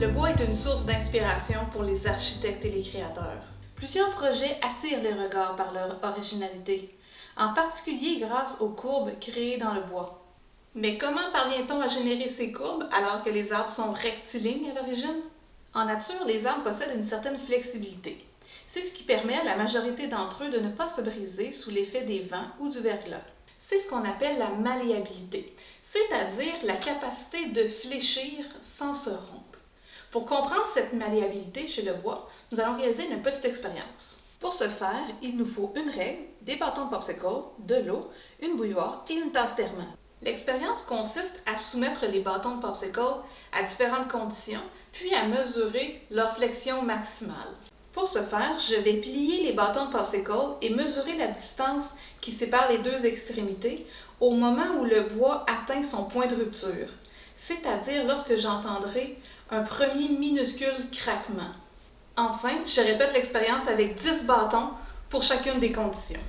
Le bois est une source d'inspiration pour les architectes et les créateurs. Plusieurs projets attirent les regards par leur originalité, en particulier grâce aux courbes créées dans le bois. Mais comment parvient-on à générer ces courbes alors que les arbres sont rectilignes à l'origine? En nature, les arbres possèdent une certaine flexibilité. C'est ce qui permet à la majorité d'entre eux de ne pas se briser sous l'effet des vents ou du verglas. C'est ce qu'on appelle la malléabilité, c'est-à-dire la capacité de fléchir sans se rompre. Pour comprendre cette malléabilité chez le bois, nous allons réaliser une petite expérience. Pour ce faire, il nous faut une règle, des bâtons de popsicle, de l'eau, une bouilloire et une tasse thermale. L'expérience consiste à soumettre les bâtons de popsicle à différentes conditions, puis à mesurer leur flexion maximale. Pour ce faire, je vais plier les bâtons de popsicle et mesurer la distance qui sépare les deux extrémités au moment où le bois atteint son point de rupture, c'est-à-dire lorsque j'entendrai un premier minuscule craquement. Enfin, je répète l'expérience avec 10 bâtons pour chacune des conditions.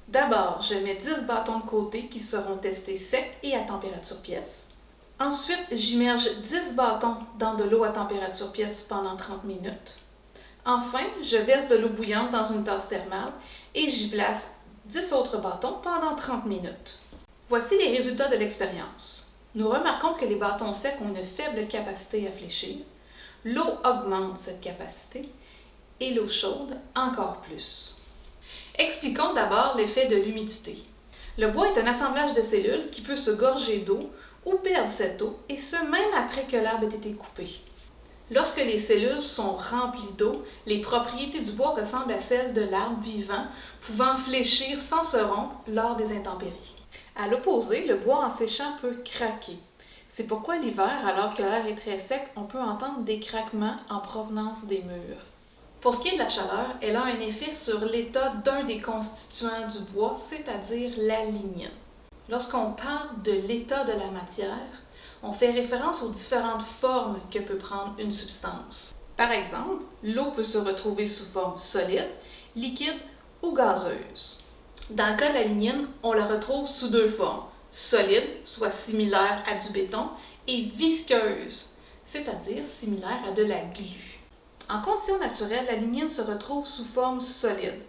D'abord, je mets 10 bâtons de côté qui seront testés secs et à température pièce. Ensuite, j'immerge 10 bâtons dans de l'eau à température pièce pendant 30 minutes. Enfin, je verse de l'eau bouillante dans une tasse thermale et j'y place 10 autres bâtons pendant 30 minutes. Voici les résultats de l'expérience. Nous remarquons que les bâtons secs ont une faible capacité à fléchir, l'eau augmente cette capacité et l'eau chaude encore plus. Expliquons d'abord l'effet de l'humidité. Le bois est un assemblage de cellules qui peut se gorger d'eau ou perdre cette eau, et ce même après que l'arbre ait été coupé. Lorsque les cellules sont remplies d'eau, les propriétés du bois ressemblent à celles de l'arbre vivant, pouvant fléchir sans se rompre lors des intempéries. À l'opposé, le bois en séchant peut craquer. C'est pourquoi l'hiver, alors que l'air est très sec, on peut entendre des craquements en provenance des murs. Pour ce qui est de la chaleur, elle a un effet sur l'état d'un des constituants du bois, c'est-à-dire la lignine. Lorsqu'on parle de l'état de la matière, on fait référence aux différentes formes que peut prendre une substance. Par exemple, l'eau peut se retrouver sous forme solide, liquide ou gazeuse. Dans le cas de la lignine, on la retrouve sous deux formes, solide, soit similaire à du béton, et visqueuse, c'est-à-dire similaire à de la glu. En conditions naturelles, la lignine se retrouve sous forme solide.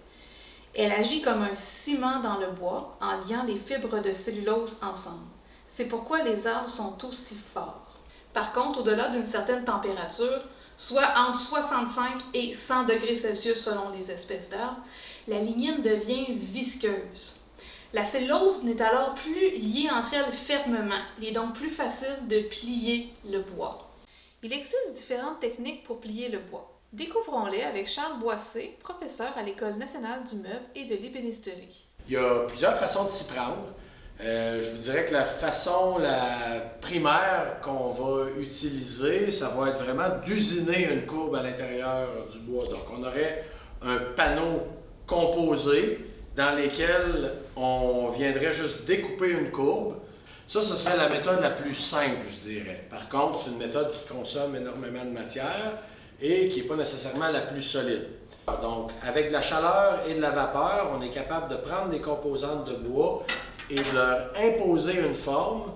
Elle agit comme un ciment dans le bois en liant les fibres de cellulose ensemble. C'est pourquoi les arbres sont aussi forts. Par contre, au-delà d'une certaine température, soit entre 65 et 100 degrés Celsius selon les espèces d'arbres, la lignine devient visqueuse. La cellulose n'est alors plus liée entre elles fermement. Il est donc plus facile de plier le bois. Il existe différentes techniques pour plier le bois. Découvrons-les avec Charles Boissé, professeur à l'École nationale du meuble et de l'ébénisterie. Il y a plusieurs façons de s'y prendre. Je vous dirais que la façon la primaire qu'on va utiliser, ça va être vraiment d'usiner une courbe à l'intérieur du bois. Donc, on aurait un panneau composé dans lequel on viendrait juste découper une courbe. Ça, ce serait la méthode la plus simple, je dirais. Par contre, c'est une méthode qui consomme énormément de matière et qui n'est pas nécessairement la plus solide. Donc, avec de la chaleur et de la vapeur, on est capable de prendre des composantes de bois et de leur imposer une forme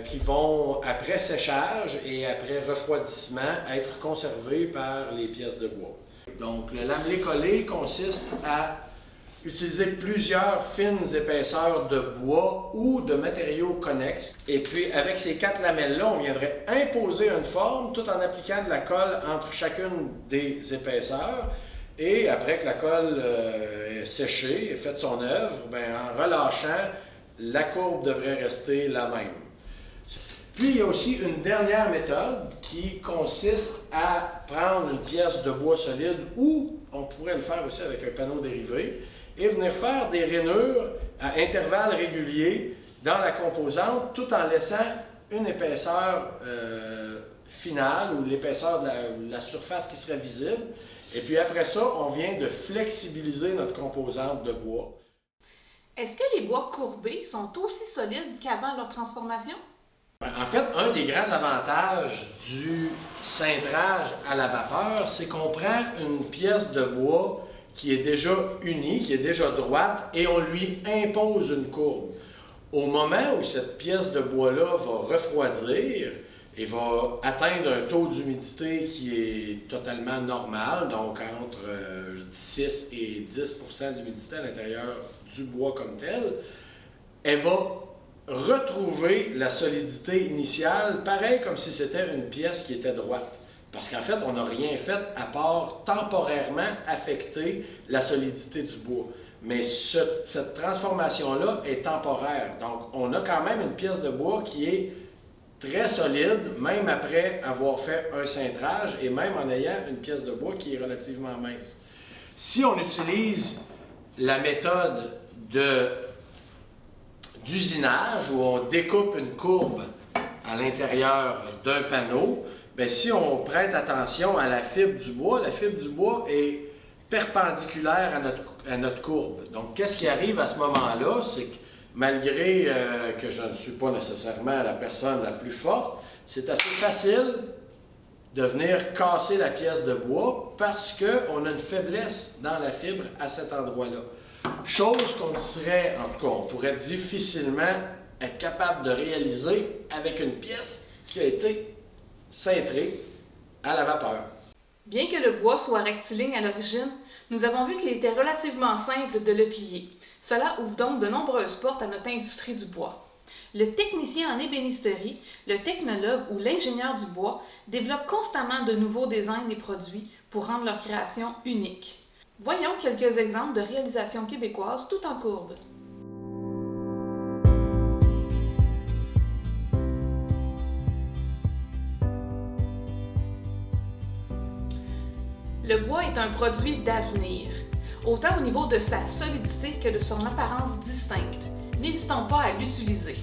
qui vont, après séchage et après refroidissement, être conservées par les pièces de bois. Donc, le lamelé-collé consiste à utiliser plusieurs fines épaisseurs de bois ou de matériaux connexes. Et puis, avec ces 4 lamelles-là, on viendrait imposer une forme tout en appliquant de la colle entre chacune des épaisseurs. Et après que la colle est séchée et fait son œuvre, en relâchant, la courbe devrait rester la même. Puis, il y a aussi une dernière méthode qui consiste à prendre une pièce de bois solide, ou on pourrait le faire aussi avec un panneau dérivé, et venir faire des rainures à intervalles réguliers dans la composante, tout en laissant une épaisseur finale, ou l'épaisseur de la surface qui serait visible. Et puis après ça, on vient de flexibiliser notre composante de bois. Est-ce que les bois courbés sont aussi solides qu'avant leur transformation? En fait, un des grands avantages du cintrage à la vapeur, c'est qu'on prend une pièce de bois qui est déjà unie, qui est déjà droite, et on lui impose une courbe. Au moment où cette pièce de bois-là va refroidir et va atteindre un taux d'humidité qui est totalement normal, donc entre 6 et 10 % d'humidité à l'intérieur du bois comme tel, elle va retrouver la solidité initiale, pareil comme si c'était une pièce qui était droite. Parce qu'en fait, on n'a rien fait à part temporairement affecter la solidité du bois. Mais cette transformation-là est temporaire. Donc, on a quand même une pièce de bois qui est très solide, même après avoir fait un cintrage et même en ayant une pièce de bois qui est relativement mince. Si on utilise la méthode d'usinage où on découpe une courbe à l'intérieur d'un panneau, bien, si on prête attention à la fibre du bois est perpendiculaire à notre courbe. Donc, qu'est-ce qui arrive à ce moment-là? C'est que malgré que je ne suis pas nécessairement la personne la plus forte, c'est assez facile de venir casser la pièce de bois parce qu'on a une faiblesse dans la fibre à cet endroit-là. Chose qu'on serait, en tout cas, on pourrait difficilement être capable de réaliser avec une pièce qui a été cintrée à la vapeur. Bien que le bois soit rectiligne à l'origine, nous avons vu qu'il était relativement simple de le plier. Cela ouvre donc de nombreuses portes à notre industrie du bois. Le technicien en ébénisterie, le technologue ou l'ingénieur du bois développe constamment de nouveaux designs des produits pour rendre leur création unique. Voyons quelques exemples de réalisations québécoises tout en courbe. Le bois est un produit d'avenir, autant au niveau de sa solidité que de son apparence distincte. N'hésitons pas à l'utiliser.